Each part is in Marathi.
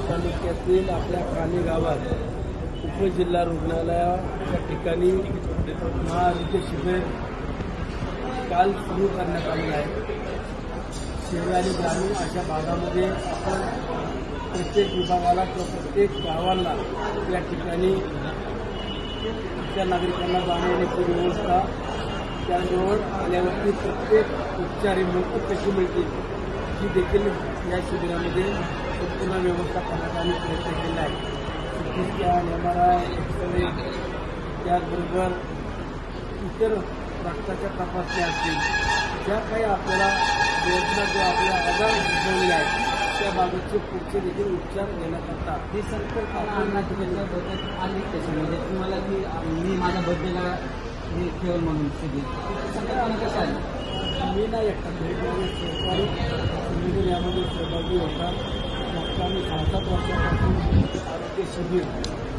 तालुक्यातील आपल्या काली गावात उपजिल्हा रुग्णालयाच्या ठिकाणी महाआरोग्य शिबिर काल सुरू करण्यात आलेलं आहे। शहरी आणि ग्रामीण अशा भागामध्ये आपण प्रत्येक विभागाला किंवा प्रत्येक गावाला या ठिकाणी त्या नागरिकांना जाण्याची व्यवस्था, त्याजवळ आल्यावरती प्रत्येक उपचार मोफत कशी मिळतील ही देखील या शिबिरामध्ये संपूर्ण व्यवस्था करण्याचा आम्ही प्रयत्न केला आहे। CT स्कॅन, MRI, एक्सरे, त्याचबरोबर इतर रक्ताच्या तपासण्या असतील, ज्या काही आपल्याला योजना किंवा आपल्या आजार सुचवलेल्या आहेत त्या बाबतचे पुढचे देखील उपचार घेण्याकरता हे संकल्प आली त्याच्यामध्ये तुम्हाला मी माझ्या बर्थडेला हे ठेवल म्हणून शिबिर संकल्पना कशा आली? मी नाही एकटा सहकारी संघटन यामध्ये सहभागी होता। मागच्या आम्ही 6-7 वर्षापासून आरोग्य शिबिर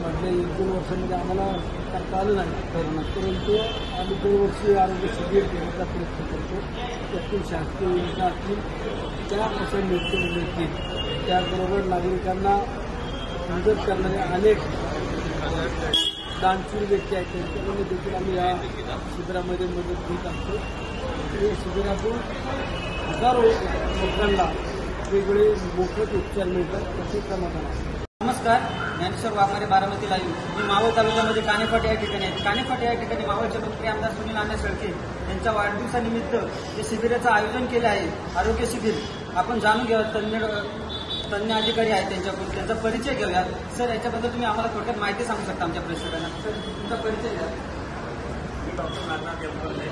मधल्या 1-2 वर्षामध्ये आम्हाला करता आलं नाही, परंतु आम्ही दरवर्षी आरोग्य शिबिर घेण्याचा प्रयत्न करतो। त्यातून शासकीय योजना असतील त्या कशा मिळतील, त्याचबरोबर नागरिकांना मदत करणारे अनेक दानशूर व्यक्ती आहेत त्यांच्याकडून देखील आम्ही या शिबिरामध्ये मदत घेत असतो। या शिबिरातून हजारो लोकांना वेगवेगळे मोफत उपचार मिळतात, तसे समाधान आहे। नमस्कार, ज्ञानेश्वर वाघमारे, बारामती लाईव्ह। मी मावळ तालुक्यामध्ये कानेफाट या ठिकाणी आहे। कानेफाट या ठिकाणी मावळचे लोकप्रिय आमदार सुनील अण्णा शेळके यांच्या वाढदिवसानिमित्त जे शिबिराचं आयोजन केले आहे, आरोग्य शिबिर, आपण जाणून घ्या। तज्ञ अधिकारी आहेत त्यांच्याकडून, त्यांचा परिचय घेऊया। सर, याच्याबद्दल तुम्ही आम्हाला थोडक्यात माहिती सांगू शकता आमच्या प्रेक्षकांना? सर, तुमचा परिचय द्या। मी डॉक्टर नागनाथ देवकर्ले,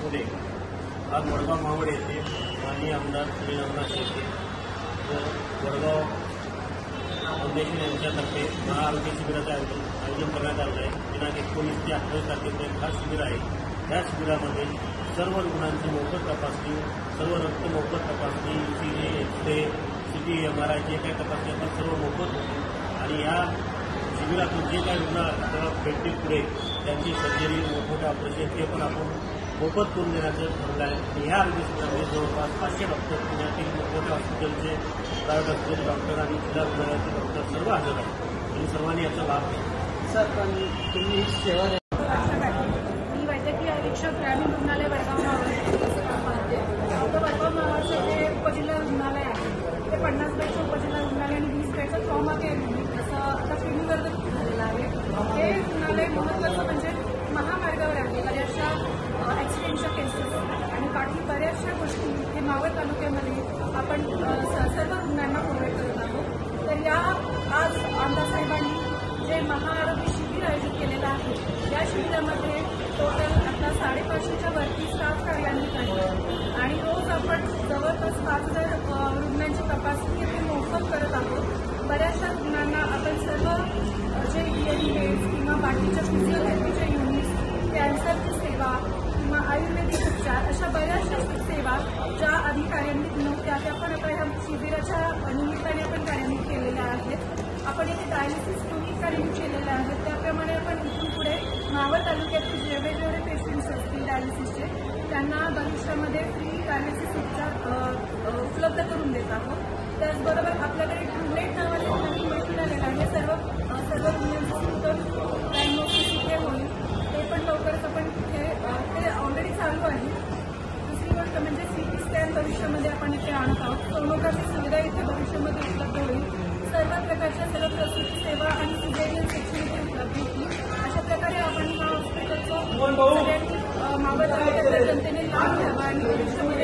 पुणे। आज वडगाव मावळ येथे माननीय आमदार सुनील अण्णा शेळके वडगाव फाउंडेशन यांच्यातर्फे महाआरोग्य शिबिराचं आयोजन करण्यात आलं आहे। दिनांक 19 ते 28 तारखेपर्यंत हा शिबिर आहे। या शिबिरामध्ये सर्व रुग्णांची मोफत तपासणी, सर्व रक्त मोफत तपासणी, ECG, एक्सरे, CT, MRI जे काही तपासणी असतात सर्व मोफत होते। आणि या शिबिरातून जे काही रुग्ण आपल्याला भेटतील पुढे त्यांची सर्जरी, मोठमोठे ऑपरेशन ते पण आपण मोफत करून देण्याचं ठरलं आहे। आणि ह्या आरोग्य शिबिरामध्ये जवळपास 500 डॉक्टर, पुण्यातील मोठमोठ्या हॉस्पिटलचे प्रायव्हेट हॉस्पिटल डॉक्टर आणि जिल्हा रुग्णालयाचे डॉक्टर सर्व हजर आहेत आणि सर्वांनी याचा लाभ घ्यावा। सर, पण तुम्ही सेवा मी वैद्यकीय अधीक्षक ग्रामीण रुग्णालय वडगाव पाहते। वडगाव मावळचं जे उपजिल्हा रुग्णालय आहे ते 50 बेडचं उपजिल्हा रुग्णालय आणि 20 बेडचं ट्रॉमा केअर युनिट असं आता श्रेणीबद्ध झालेलं आहे। हे रुग्णालय महत्त्वाचं म्हणजे महामार्गावर आहे, बऱ्याचशा ॲक्सिडेंटच्या केसेस आणि बाकी बऱ्याचशा गोष्टी हे मावळ तालुक्यामध्ये आपण सर्व रुग्णांना प्रोव्हाइड करत आहोत। तर या आज आमदार साहेबांनी जे महाआरोग्य शिबिर आयोजित केलेलं आहे, या शिबिरामध्ये टोटल आता 550च्या वरती स्टाफ कार्यान्वित आहे आणि रोज आपण जवळपास 5000 रुग्णांची तपासणी हे मोफत करत आहोत। बऱ्याचशा रुग्णांना आपण सर्व जे ENT किंवा बाकीच्या फिजिओथेरपीच्या युनिट्स, कॅन्सरची सेवा किंवा आयुर्वेदिक उपचार अशा बऱ्याचशा सेवा ज्या आधी कार्यान्वित नव्हत्या त्या पण आता ह्या शिबिराच्या निमित्ताने आपण कार्यान्वित केलेल्या आहेत। आपण इथे डायलिसिस युनिट कार्यान्वित केलेल्या आहेत, त्याप्रमाणे आपण इथून पुढे मावळ तालुक्यातील जेवढे पेशंट्स असतील डायलिसिसचे त्यांना भविष्यामध्ये फ्री डायलिसिस उपचार उपलब्ध करून देत आहोत। त्याचबरोबर आपल्याकडे ट्रूलेट नावाचे नवीन मशीन आलेलं आहे। सर्व रुग्णांचं सिम्पटम डायग्नोसिस इथे होईल, ते पण लवकरच आपण तिथे ते ऑलरेडी चालू आहे। दुसरी गोष्ट म्हणजे CT स्कॅन भविष्यामध्ये आपण इथे आणत आहोत। सोनोग्राफी सुविधा इथे भविष्यामध्ये उपलब्ध होईल। सर्व प्रकारच्या सर्व प्रसूती सेवा आणि सिझेरियन सेक्शन इथे उपलब्ध होतील। अशा प्रकारे आपण ह्या हॉस्पिटलचं सगळ्यांनी मावळ तालुक्यातल्या जनतेने लाभ घ्यावा आणि भविष्यामध्ये